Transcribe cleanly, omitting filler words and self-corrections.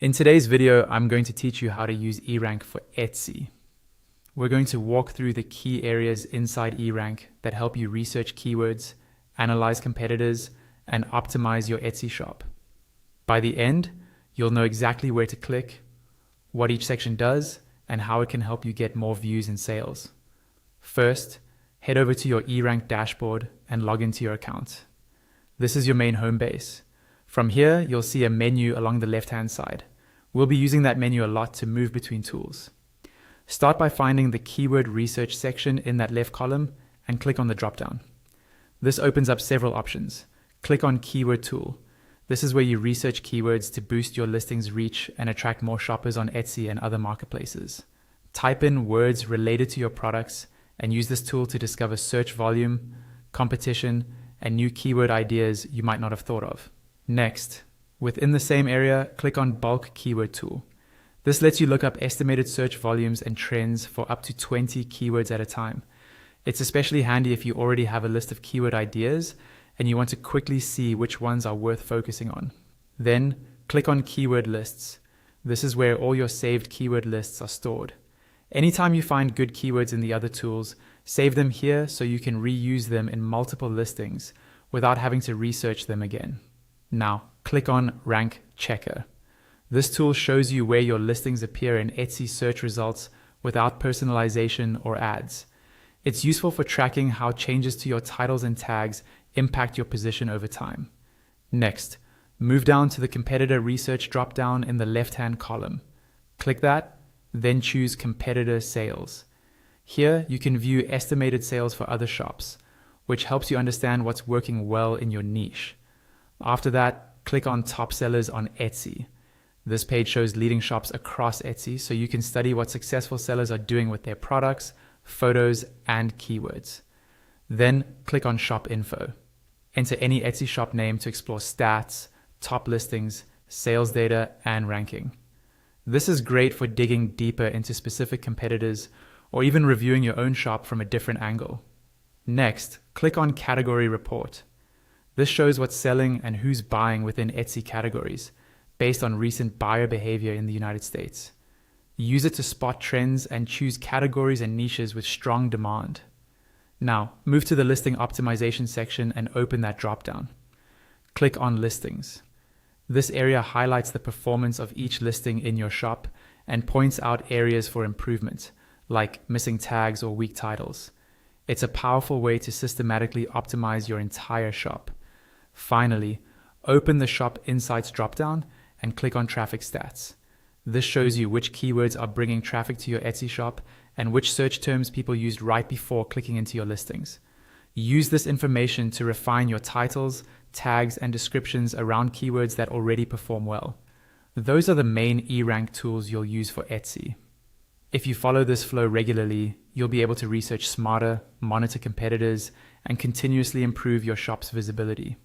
In today's video, I'm going to teach you how to use eRank for Etsy. We're going to walk through the key areas inside eRank that help you research keywords, analyze competitors, and optimize your Etsy shop. By the end, you'll know exactly where to click, what each section does, and how it can help you get more views and sales. First, head over to your eRank dashboard and log into your account. This is your main home base. From here, you'll see a menu along the left-hand side. We'll be using that menu a lot to move between tools. Start by finding the keyword research section in that left column and click on the dropdown. This opens up several options. Click on Keyword Tool. This is where you research keywords to boost your listing's reach and attract more shoppers on Etsy and other marketplaces. Type in words related to your products and use this tool to discover search volume, competition, and new keyword ideas you might not have thought of. Next, within the same area, click on Bulk Keyword Tool. This lets you look up estimated search volumes and trends for up to 20 keywords at a time. It's especially handy if you already have a list of keyword ideas and you want to quickly see which ones are worth focusing on. Then, click on Keyword Lists. This is where all your saved keyword lists are stored. Anytime you find good keywords in the other tools, save them here so you can reuse them in multiple listings without having to research them again. Now, click on Rank Checker. This tool shows you where your listings appear in Etsy search results without personalization or ads. It's useful for tracking how changes to your titles and tags impact your position over time. Next, move down to the Competitor Research dropdown in the left-hand column. Click that, then choose Competitor Sales. Here, you can view estimated sales for other shops, which helps you understand what's working well in your niche. After that, click on Top Sellers on Etsy. This page shows leading shops across Etsy, so you can study what successful sellers are doing with their products, photos, and keywords. Then click on Shop Info. Enter any Etsy shop name to explore stats, top listings, sales data, and ranking. This is great for digging deeper into specific competitors or even reviewing your own shop from a different angle. Next, click on Category Report. This shows what's selling and who's buying within Etsy categories, based on recent buyer behavior in the United States. Use it to spot trends and choose categories and niches with strong demand. Now, move to the listing optimization section and open that dropdown. Click on Listings. This area highlights the performance of each listing in your shop and points out areas for improvement, like missing tags or weak titles. It's a powerful way to systematically optimize your entire shop. Finally, open the Shop Insights dropdown and click on Traffic Stats. This shows you which keywords are bringing traffic to your Etsy shop and which search terms people used right before clicking into your listings. Use this information to refine your titles, tags, and descriptions around keywords that already perform well. Those are the main eRank tools you'll use for Etsy. If you follow this flow regularly, you'll be able to research smarter, monitor competitors, and continuously improve your shop's visibility.